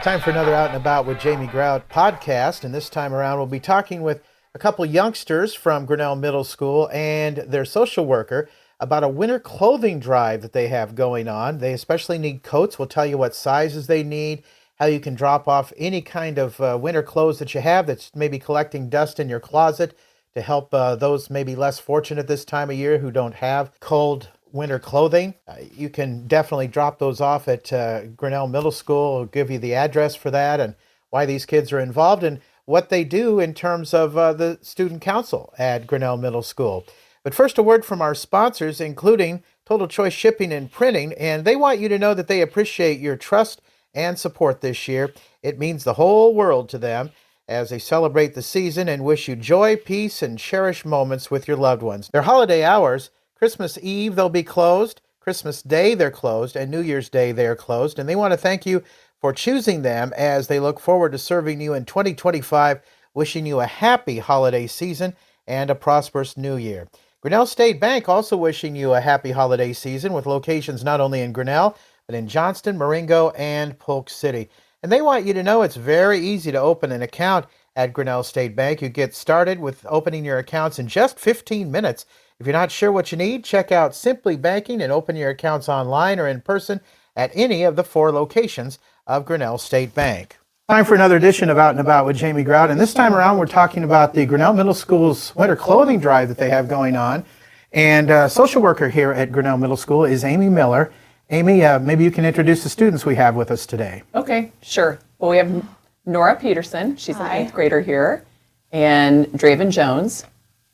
Time for another Out and About with Jamie Grout podcast, and this time around we'll be talking with a couple youngsters from Grinnell Middle School and their social worker about a winter clothing drive that they have going on. They especially need coats. We'll tell you what sizes they need, how you can drop off any kind of winter clothes that you have that's maybe collecting dust in your closet to help those maybe less fortunate this time of year who don't have cold winter clothing. You can definitely drop those off at Grinnell Middle School. I'll give you the address for that and why these kids are involved and what they do in terms of the student council at Grinnell Middle School. But first, a word from our sponsors, including Total Choice Shipping and Printing, and they want you to know that they appreciate your trust and support this year. It means the whole world to them as they celebrate the season and wish you joy, peace, and cherished moments with your loved ones. Their holiday hours, Christmas Eve, they'll be closed. Christmas Day, they're closed. And New Year's Day, they're closed. And they want to thank you for choosing them as they look forward to serving you in 2025, wishing you a happy holiday season and a prosperous new year. Grinnell State Bank also wishing you a happy holiday season with locations not only in Grinnell, but in Johnston, Marengo, and Polk City. And they want you to know it's very easy to open an account at Grinnell State Bank. You get started with opening your accounts in just 15 minutes. If you're not sure what you need, check out Simply Banking and open your accounts online or in person at any of the 4 locations of Grinnell State Bank. Time for another edition of Out and About with Jamie Grout, and this time around we're talking about the Grinnell Middle School's winter clothing drive that they have going on. And social worker here at Grinnell Middle School is Amy Miller. Amy, maybe you can introduce the students we have with us today. Okay, sure. Well, we have Nora Peterson. She's an 8th grader here, and Draven Jones,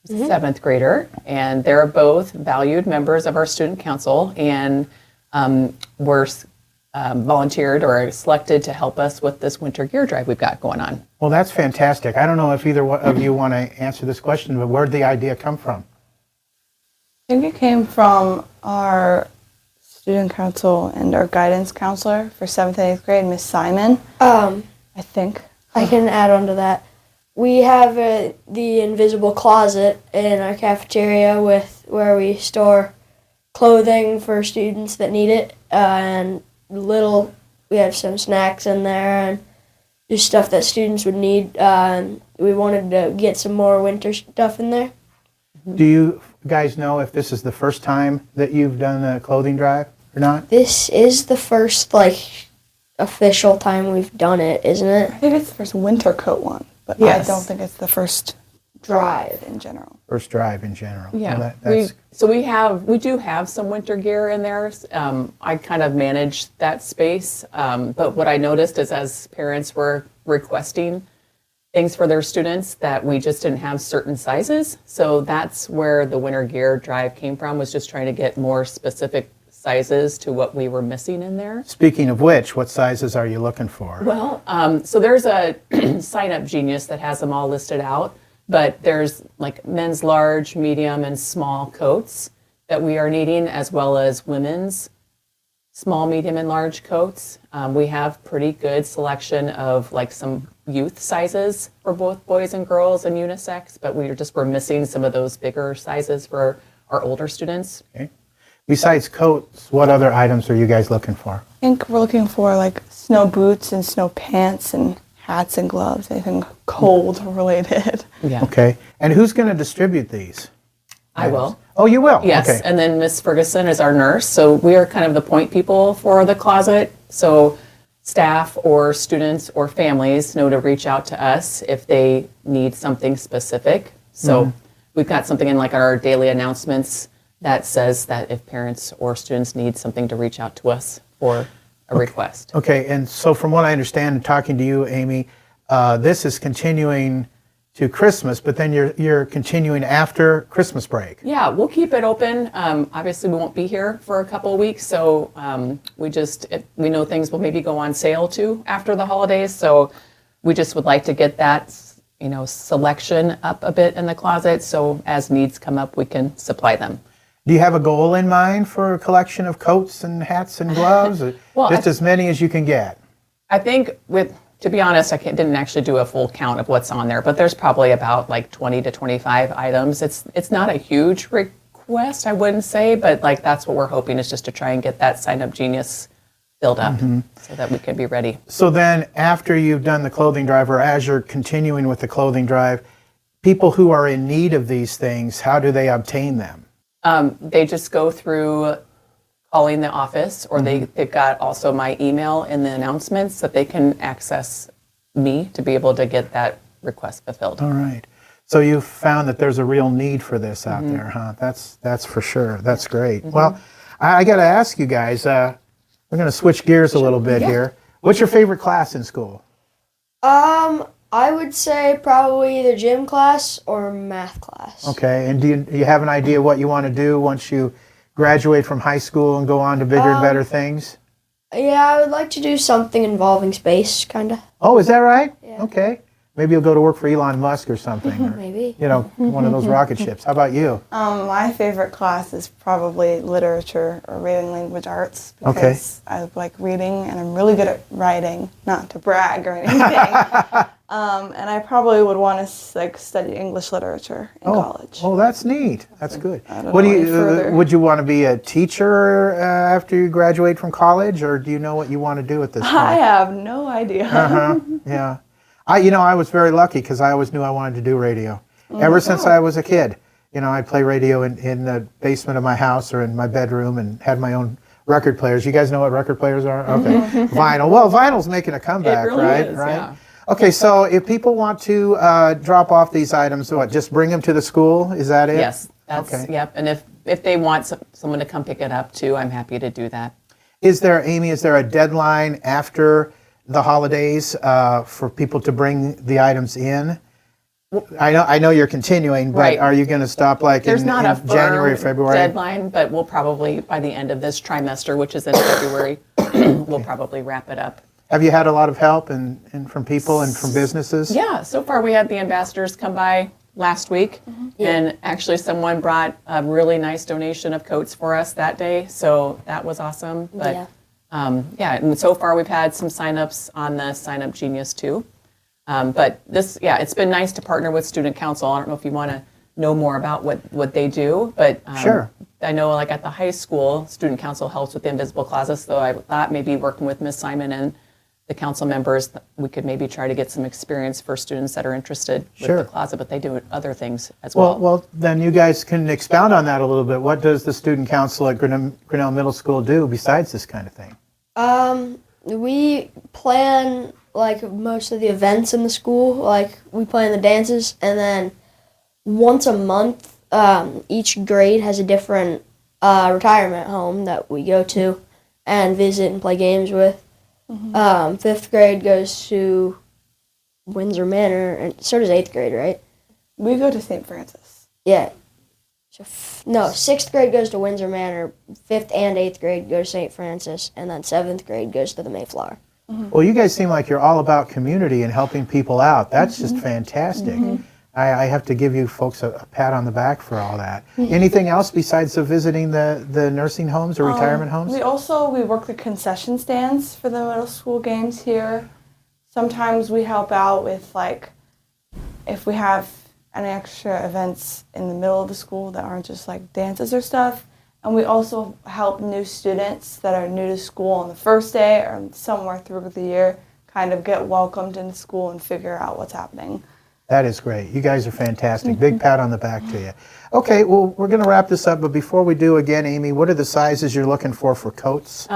who's a 7th grader, and they're both valued members of our student council, and were volunteered or selected to help us with this winter gear drive we've got going on. Well, that's fantastic. I don't know if either of you want to answer this question, but where did the idea come from? I think it came from our student council and our guidance counselor for 7th and 8th grade, Miss Simon, I think. I can add on to that. We have the invisible closet in our cafeteria where we store clothing for students that need it, and we have some snacks in there and just stuff that students would need. We wanted to get some more winter stuff in there. Do you guys know if this is the first time that you've done a clothing drive or not? This is the first official time we've done it, isn't it? I think it's the first winter coat one, but Yes. I don't think it's the first Drive. in general. First drive in general. Yeah, Well, we do have some winter gear in there. I kind of manage that space, but what I noticed is as parents were requesting things for their students that we just didn't have certain sizes. So that's where the winter gear drive came from, was just trying to get more specific sizes to what we were missing in there. Speaking of which, what sizes are you looking for? Well, so there's a Sign Up Genius that has them all listed out, but there's like men's large, medium, and small coats that we are needing, as well as women's small, medium, and large coats. We have pretty good selection of like some youth sizes for both boys and girls and unisex, but we're missing some of those bigger sizes for our older students. Okay. Besides coats, what other items are you guys looking for? I think we're looking for like snow boots and snow pants and hats and gloves, anything cold related. Yeah. Okay. And who's going to distribute these? I will. Oh, you will? Yes, Okay. and then Miss Ferguson is our nurse, so we are kind of the point people for the closet. So staff or students or families know to reach out to us if they need something specific. So we've got something in like our daily announcements that says that if parents or students need something to reach out to us for a request. Okay, and so from what I understand, talking to you, Amy, this is continuing to Christmas, but then you're continuing after Christmas break. Yeah, we'll keep it open. Obviously, we won't be here for a couple of weeks, so we know things will maybe go on sale too after the holidays. So we just would like to get that, selection up a bit in the closet, so as needs come up, we can supply them. Do you have a goal in mind for a collection of coats and hats and gloves? Well, just as many as you can get? I think to be honest, I didn't actually do a full count of what's on there, but there's probably about like 20 to 25 items. It's not a huge request, I wouldn't say, but like that's what we're hoping is just to try and get that Sign Up Genius filled up so that we can be ready. So then after you've done the clothing drive, or as you're continuing with the clothing drive, people who are in need of these things, how do they obtain them? They just go through calling the office, or they've got also my email in the announcements that they can access me to be able to get that request fulfilled. All right. So you've found that there's a real need for this out there, huh? That's for sure. That's great. Well, I got to ask you guys, we're going to switch gears a little bit here. What's your favorite class in school? I would say probably either gym class or math class. Okay. And do you have an idea what you want to do once you graduate from high school and go on to bigger and better things? Yeah, I would like to do something involving space, kind of. Oh, is that right? Yeah. Okay. Maybe you'll go to work for Elon Musk or something. Or, Maybe. you know, one of those rocket ships. How about you? My favorite class is probably literature or reading language arts Okay. because I like reading and I'm really good at writing, not to brag or anything. And I probably would want to like study English literature in college. Oh, that's neat. That's good. I don't What do know you? any further. Would you want to be a teacher after you graduate from college, or do you know what you want to do at this point? I have no idea. Yeah. I was very lucky because I always knew I wanted to do radio. Ever since I was a kid, I'd play radio in the basement of my house or in my bedroom and had my own record players. You guys know what record players are? Okay. Vinyl. Well, vinyl's making a comeback, really right? is, right. yeah. Okay, so if people want to drop off these items, just bring them to the school? Is that it? Yes, that's, Okay. yep. And if they want someone to come pick it up too, I'm happy to do that. Amy, is there a deadline after the holidays for people to bring the items in? I know you're continuing, but Right. are you going to stop like There's in not a firm January or February? deadline, but we'll probably, by the end of this trimester, which is in February, we'll probably wrap it up. Have you had a lot of help and from people and from businesses? Yeah, so far we had the ambassadors come by last week, and actually someone brought a really nice donation of coats for us that day, so that was awesome. But and so far we've had some signups on the Sign Up Genius too. But it's been nice to partner with Student Council. I don't know if you want to know more about what they do, but Sure. I know like at the high school, Student Council helps with the invisible closets, so I thought maybe working with Ms. Simon and the council members, we could maybe try to get some experience for students that are interested with Sure. the closet, but they do other things as well. Well, then you guys can expound on that a little bit. What does the Student Council at Grinnell Middle School do besides this kind of thing? We plan like most of the events in the school. Like we plan the dances, and then once a month, each grade has a different retirement home that we go to and visit and play games with. Fifth grade goes to Windsor Manor, and so does eighth grade, right? We go to St. Francis. Yeah. So sixth grade goes to Windsor Manor, fifth and eighth grade go to St. Francis, and then seventh grade goes to the Mayflower. Well, you guys seem like you're all about community and helping people out. That's just fantastic. I have to give you folks a pat on the back for all that. Anything else besides visiting the nursing homes or retirement homes? We work the concession stands for the middle school games here. Sometimes we help out with like if we have any extra events in the middle of the school that aren't just like dances or stuff. And we also help new students that are new to school on the first day or somewhere through the year kind of get welcomed into school and figure out what's happening. That is great. You guys are fantastic. Big pat on the back to you. Okay, well, we're going to wrap this up, but before we do, again, Amy, what are the sizes you're looking for coats?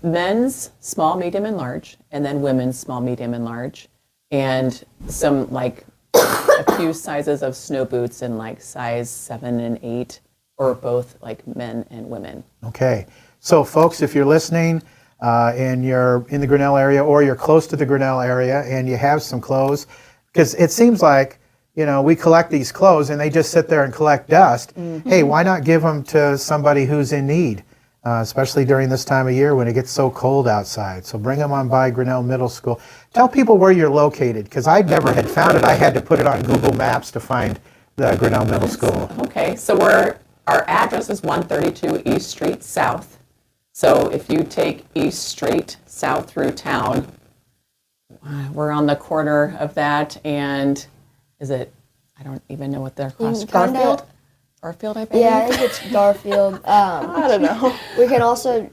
Men's small, medium, and large, and then women's small, medium, and large, and some like a few sizes of snow boots in like size 7 and 8, or both like men and women. Okay, so folks, if you're listening and you're in the Grinnell area or you're close to the Grinnell area and you have some clothes, because it seems like, we collect these clothes and they just sit there and collect dust. Hey, why not give them to somebody who's in need, especially during this time of year when it gets so cold outside. So bring them on by Grinnell Middle School. Tell people where you're located, because I never had found it. I had to put it on Google Maps to find the Grinnell Middle School. Okay, so our address is 132 East Street South. So if you take East Street south through town, we're on the corner of that, and I don't even know what they're across. Garfield? Garfield, I believe. Yeah, I think it's Garfield. I don't know. We can also,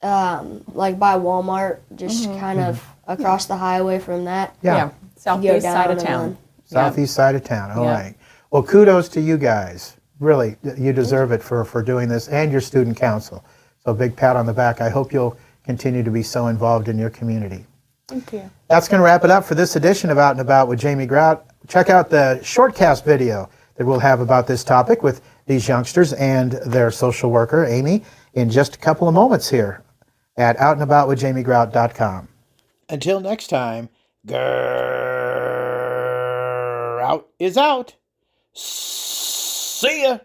like by Walmart, just kind of across the highway from that. Yeah. Southeast down side of and town. then- Southeast side of town. All Yeah. right. Well, kudos to you guys. Really, you deserve it for doing this, and your student council. So a big pat on the back. I hope you'll continue to be so involved in your community. Thank you. That's going to wrap it up for this edition of Out and About with Jamie Grout. Check out the shortcast video that we'll have about this topic with these youngsters and their social worker, Amy, in just a couple of moments here at outandaboutwithjamiegrout.com. Until next time, Grout is out. See ya.